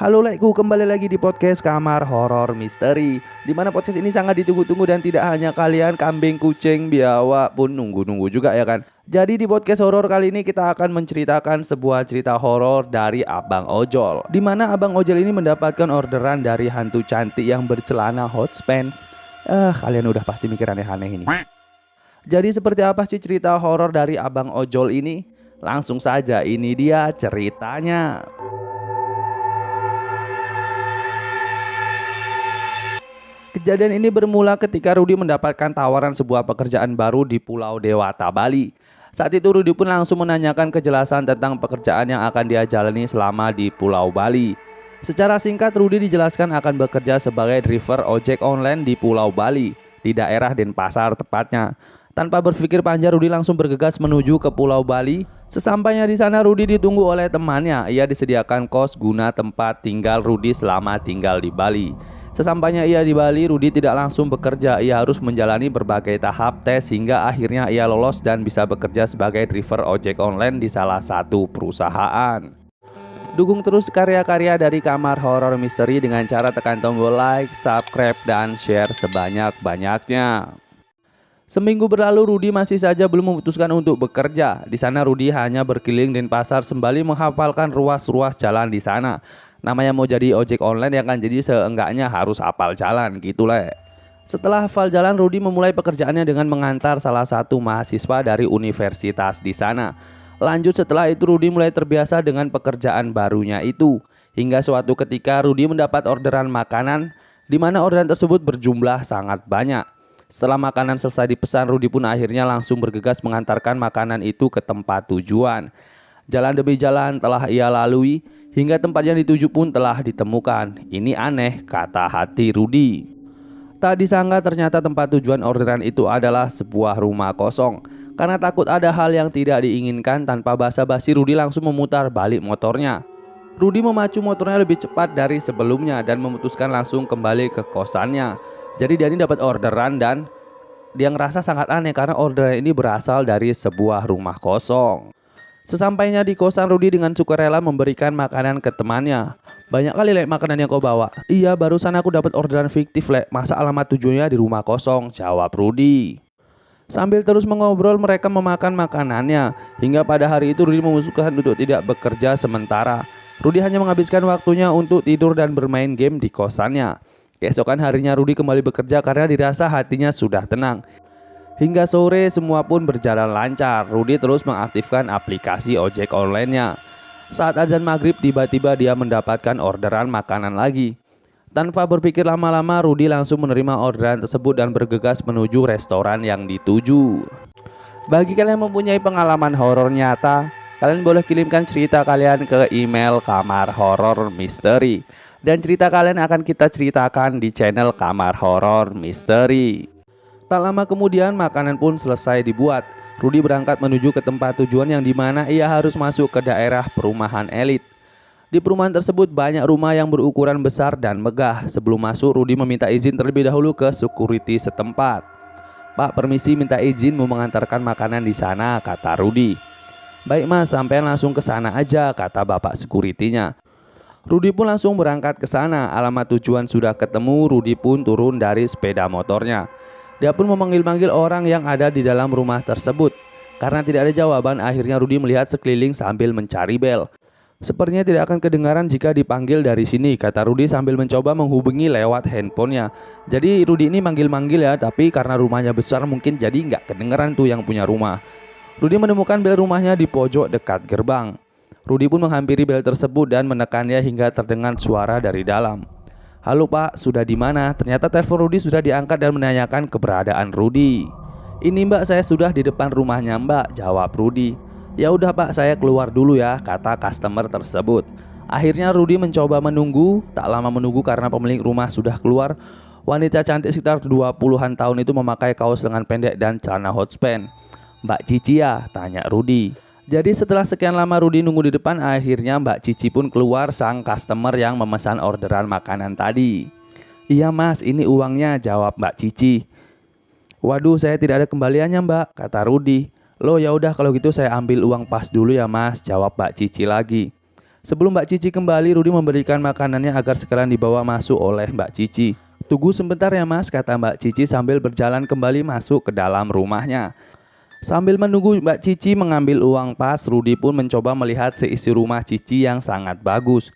Halo lekku, kembali lagi di podcast Kamar Horor Misteri. Dimana podcast ini sangat ditunggu-tunggu dan tidak hanya kalian, kambing, kucing, biawak pun nunggu-nunggu juga ya kan. Jadi di podcast horor kali ini kita akan menceritakan sebuah cerita horor dari Abang Ojol. Dimana Abang Ojol ini mendapatkan orderan dari hantu cantik yang bercelana hot pants. Kalian udah pasti mikir aneh-aneh ini. Jadi seperti apa sih cerita horor dari Abang Ojol ini? Langsung saja, ini dia ceritanya. Kejadian ini bermula ketika Rudy mendapatkan tawaran sebuah pekerjaan baru di Pulau Dewata, Bali. Saat itu Rudy pun langsung menanyakan kejelasan tentang pekerjaan yang akan dia jalani selama di Pulau Bali. Secara singkat, Rudy dijelaskan akan bekerja sebagai driver ojek online di Pulau Bali, di daerah Denpasar tepatnya. Tanpa berpikir panjang, Rudy langsung bergegas menuju ke Pulau Bali. Sesampainya di sana, Rudy ditunggu oleh temannya. Ia disediakan kos guna tempat tinggal Rudy selama tinggal di Bali. Sesampainya ia di Bali, Rudy tidak langsung bekerja. Ia harus menjalani berbagai tahap tes hingga akhirnya ia lolos dan bisa bekerja sebagai driver ojek online di salah satu perusahaan. Dukung terus karya-karya dari Kamar Horor Misteri dengan cara tekan tombol like, subscribe, dan share sebanyak-banyaknya. Seminggu berlalu, Rudy masih saja belum memutuskan untuk bekerja. Di sana Rudy hanya berkeliling Denpasar sembari menghafalkan ruas-ruas jalan di sana. Namanya mau jadi ojek online ya kan, jadi seenggaknya harus hafal jalan gitu lah. Setelah hafal jalan, Rudy memulai pekerjaannya dengan mengantar salah satu mahasiswa dari universitas di sana. Lanjut setelah itu Rudy mulai terbiasa dengan pekerjaan barunya itu. Hingga suatu ketika Rudy mendapat orderan makanan, di mana orderan tersebut berjumlah sangat banyak. Setelah makanan selesai dipesan, Rudy pun akhirnya langsung bergegas mengantarkan makanan itu ke tempat tujuan. Jalan demi jalan telah ia lalui, hingga tempat yang dituju pun telah ditemukan. Ini aneh, kata hati Rudy. Tak disangka ternyata tempat tujuan orderan itu adalah sebuah rumah kosong. Karena takut ada hal yang tidak diinginkan, tanpa basa-basi Rudy langsung memutar balik motornya. Rudy memacu motornya lebih cepat dari sebelumnya dan memutuskan langsung kembali ke kosannya. Jadi dia ini dapat orderan dan dia ngerasa sangat aneh karena orderan ini berasal dari sebuah rumah kosong. Sesampainya di kosan, Rudy dengan sukarela memberikan makanan ke temannya. Banyak kali lek makanan yang kau bawa. Iya, barusan aku dapat orderan fiktif lek. Masa alamat tujuannya di rumah kosong, jawab Rudy. Sambil terus mengobrol, mereka memakan makanannya. Hingga pada hari itu Rudy memutuskan untuk tidak bekerja sementara. Rudy hanya menghabiskan waktunya untuk tidur dan bermain game di kosannya. Keesokan harinya Rudy kembali bekerja karena dirasa hatinya sudah tenang. Hingga sore semua pun berjalan lancar. Rudy terus mengaktifkan aplikasi ojek online-nya. Saat azan maghrib tiba-tiba dia mendapatkan orderan makanan lagi. Tanpa berpikir lama-lama, Rudy langsung menerima orderan tersebut dan bergegas menuju restoran yang dituju. Bagi kalian yang mempunyai pengalaman horor nyata, kalian boleh kirimkan cerita kalian ke email Kamar Horor Misteri. Dan cerita kalian akan kita ceritakan di channel Kamar Horor Misteri. Tak lama kemudian makanan pun selesai dibuat. Rudy berangkat menuju ke tempat tujuan yang dimana ia harus masuk ke daerah perumahan elit. Di perumahan tersebut banyak rumah yang berukuran besar dan megah. Sebelum masuk, Rudy meminta izin terlebih dahulu ke security setempat. Pak, permisi, minta izin mau mengantarkan makanan di sana, kata Rudy. Baik mas, sampean langsung ke sana aja, kata bapak security-nya. Rudy pun langsung berangkat ke sana. Alamat tujuan sudah ketemu, Rudy pun turun dari sepeda motornya. Dia pun memanggil-manggil orang yang ada di dalam rumah tersebut. Karena tidak ada jawaban, akhirnya Rudy melihat sekeliling sambil mencari bel. Sepertinya tidak akan kedengaran jika dipanggil dari sini, kata Rudy sambil mencoba menghubungi lewat handphonenya. Jadi Rudy ini manggil-manggil ya, tapi karena rumahnya besar mungkin jadi nggak kedengaran tuh yang punya rumah. Rudy menemukan bel rumahnya di pojok dekat gerbang. Rudy pun menghampiri bel tersebut dan menekannya hingga terdengar suara dari dalam. Halo pak, sudah di mana? Ternyata telepon Rudy sudah diangkat dan menanyakan keberadaan Rudy. Ini mbak, saya sudah di depan rumahnya mbak, jawab Rudy. Ya udah pak, saya keluar dulu ya, kata customer tersebut. Akhirnya Rudy mencoba menunggu. Tak lama menunggu karena pemilik rumah sudah keluar. Wanita cantik sekitar 20-an tahun itu memakai kaos lengan pendek dan celana hot pants. Mbak Cici ya? Tanya Rudy. Jadi setelah sekian lama Rudy nunggu di depan, akhirnya Mbak Cici pun keluar, sang customer yang memesan orderan makanan tadi. Iya mas, ini uangnya, jawab Mbak Cici. Waduh, saya tidak ada kembaliannya mbak, kata Rudy. Loh ya udah kalau gitu saya ambil uang pas dulu ya mas, jawab Mbak Cici lagi. Sebelum Mbak Cici kembali, Rudi memberikan makanannya agar sekalian dibawa masuk oleh Mbak Cici. "Tunggu sebentar ya Mas," kata Mbak Cici sambil berjalan kembali masuk ke dalam rumahnya. Sambil menunggu Mbak Cici mengambil uang pas, Rudi pun mencoba melihat seisi rumah Cici yang sangat bagus.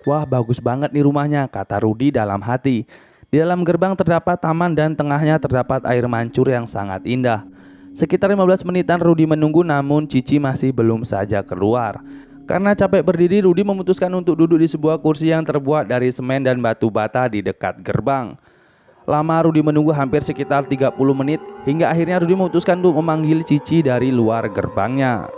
"Wah, bagus banget nih rumahnya," kata Rudi dalam hati. Di dalam gerbang terdapat taman dan tengahnya terdapat air mancur yang sangat indah. Sekitar 15 menitan Rudi menunggu, namun Cici masih belum saja keluar. Karena capek berdiri, Rudi memutuskan untuk duduk di sebuah kursi yang terbuat dari semen dan batu bata di dekat gerbang. Lama Rudi menunggu, hampir sekitar 30 menit, hingga akhirnya Rudi memutuskan untuk memanggil Cici dari luar gerbangnya.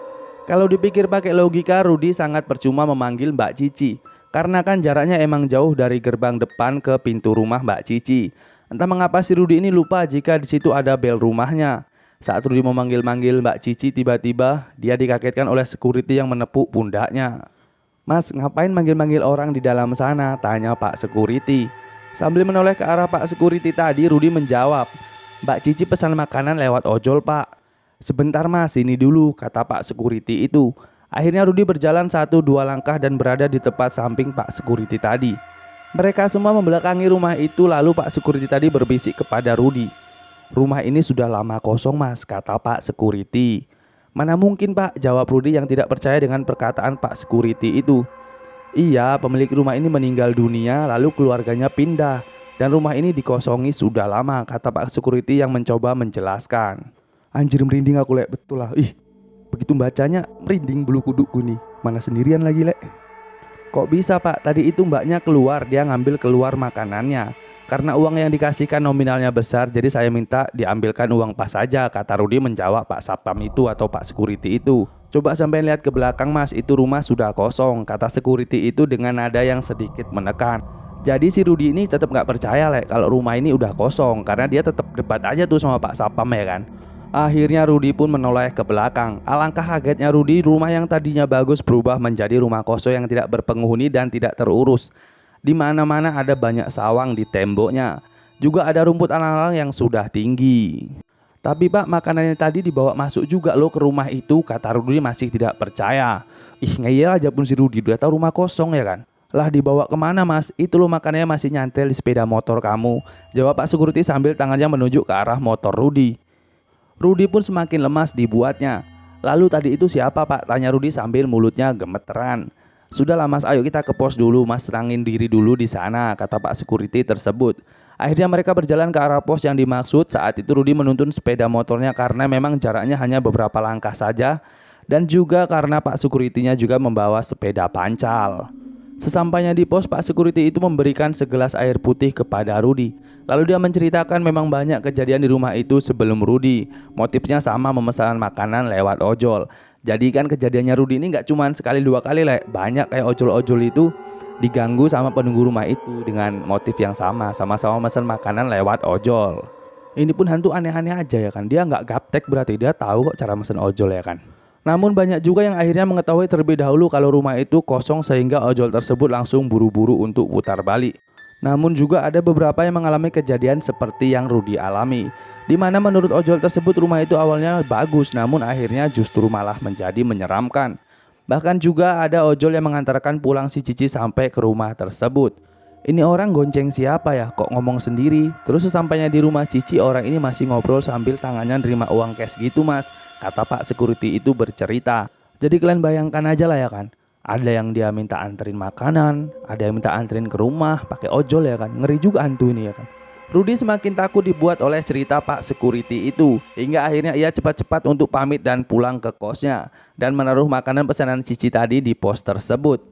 Kalau dipikir pakai logika, Rudi sangat percuma memanggil Mbak Cici, karena kan jaraknya emang jauh dari gerbang depan ke pintu rumah Mbak Cici. Entah mengapa si Rudi ini lupa jika di situ ada bel rumahnya. Saat Rudi memanggil-manggil Mbak Cici, tiba-tiba dia dikagetkan oleh security yang menepuk pundaknya. "Mas, ngapain manggil-manggil orang di dalam sana?" tanya Pak security. Sambil menoleh ke arah Pak security tadi, Rudi menjawab, "Mbak Cici pesan makanan lewat ojol, Pak." "Sebentar Mas, sini dulu," kata Pak security itu. Akhirnya Rudi berjalan 1-2 langkah dan berada di tepat samping Pak security tadi. Mereka semua membelakangi rumah itu, lalu Pak security tadi berbisik kepada Rudi. "Rumah ini sudah lama kosong Mas," kata Pak security. "Mana mungkin Pak," jawab Rudi yang tidak percaya dengan perkataan Pak security itu. "Iya, pemilik rumah ini meninggal dunia lalu keluarganya pindah, dan rumah ini dikosongi sudah lama," kata Pak security yang mencoba menjelaskan. Anjir, merinding aku lek, betul lah. Begitu bacanya merinding bulu kudukku nih. Mana sendirian lagi lek. "Kok bisa Pak? Tadi itu mbaknya keluar, dia ngambil keluar makanannya. Karena uang yang dikasihkan nominalnya besar, jadi saya minta diambilkan uang pas saja," kata Rudi menjawab Pak Satpam itu atau Pak security itu. "Coba sampai lihat ke belakang Mas, itu rumah sudah kosong," kata security itu dengan nada yang sedikit menekan. Jadi si Rudi ini tetap nggak percaya lek kalau rumah ini udah kosong, karena dia tetap debat aja tuh sama Pak Satpam ya kan. Akhirnya Rudi pun menoleh ke belakang. Alangkah kagetnya Rudi, rumah yang tadinya bagus berubah menjadi rumah kosong yang tidak berpenghuni dan tidak terurus. Di mana-mana ada banyak sawang di temboknya. Juga ada rumput alang-alang yang sudah tinggi. "Tapi Pak, makanannya tadi dibawa masuk juga loh ke rumah itu," kata Rudi masih tidak percaya. Ngeyel aja pun si Rudi, udah tahu rumah kosong ya kan. "Lah, dibawa kemana Mas? Itu loh makanannya masih nyantel di sepeda motor kamu," jawab Pak security sambil tangannya menunjuk ke arah motor Rudi. Rudi pun semakin lemas dibuatnya. "Lalu tadi itu siapa Pak?" tanya Rudi sambil mulutnya gemeteran. "Sudahlah Mas, ayo kita ke pos dulu, Mas terangin diri dulu di sana," kata Pak security tersebut. Akhirnya mereka berjalan ke arah pos yang dimaksud. Saat itu Rudi menuntun sepeda motornya karena memang jaraknya hanya beberapa langkah saja, dan juga karena Pak security-nya juga membawa sepeda pancal. Sesampainya di pos, Pak security itu memberikan segelas air putih kepada Rudi. Lalu dia menceritakan memang banyak kejadian di rumah itu sebelum Rudi. Motifnya sama, memesan makanan lewat ojol. Jadi kan kejadiannya Rudi ini gak cuma sekali dua kali lek. Banyak kayak ojol-ojol itu diganggu sama penunggu rumah itu dengan motif yang sama. Sama-sama memesan makanan lewat ojol. Ini pun hantu aneh-aneh aja ya kan. Dia gak gaptek, berarti dia tahu kok cara mesen ojol ya kan. Namun banyak juga yang akhirnya mengetahui terlebih dahulu kalau rumah itu kosong, sehingga ojol tersebut langsung buru-buru untuk putar balik. Namun juga ada beberapa yang mengalami kejadian seperti yang Rudi alami, di mana menurut ojol tersebut rumah itu awalnya bagus, namun akhirnya justru malah menjadi menyeramkan. Bahkan juga ada ojol yang mengantarkan pulang si Cici sampai ke rumah tersebut. Ini orang gonceng siapa ya, kok ngomong sendiri? Terus sesampainya di rumah Cici, orang ini masih ngobrol sambil tangannya nerima uang cash gitu Mas, kata Pak security itu bercerita. Jadi kalian bayangkan aja lah ya kan. Ada yang dia minta anterin makanan, ada yang minta anterin ke rumah pakai ojol ya kan. Ngeri juga hantu ini ya kan. Rudi semakin takut dibuat oleh cerita Pak security itu, hingga akhirnya ia cepat-cepat untuk pamit dan pulang ke kosnya dan menaruh makanan pesanan Cici tadi di pos tersebut.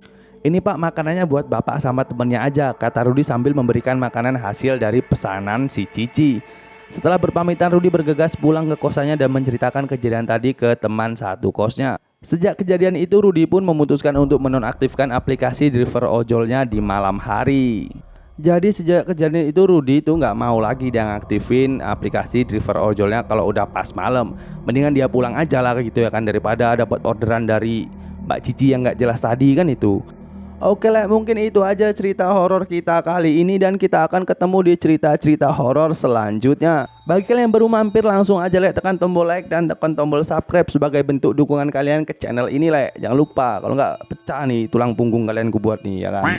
"Ini Pak, makanannya buat Bapak sama temennya aja," kata Rudi sambil memberikan makanan hasil dari pesanan si Cici. Setelah berpamitan, Rudi bergegas pulang ke kosannya dan menceritakan kejadian tadi ke teman satu kosnya. Sejak kejadian itu, Rudi pun memutuskan untuk menonaktifkan aplikasi driver ojolnya di malam hari. Jadi sejak kejadian itu, Rudi itu nggak mau lagi dia ngaktifin aplikasi driver ojolnya kalau udah pas malam. Mendingan dia pulang aja lah gitu ya kan, daripada dapat orderan dari Mbak Cici yang nggak jelas tadi kan itu. Oke lah, mungkin itu aja cerita horor kita kali ini dan kita akan ketemu di cerita-cerita horor selanjutnya. Bagi kalian yang baru mampir, langsung aja tekan tombol like dan tekan tombol subscribe sebagai bentuk dukungan kalian ke channel ini. Jangan lupa, kalau nggak pecah nih tulang punggung kalian ku buat nih ya kan.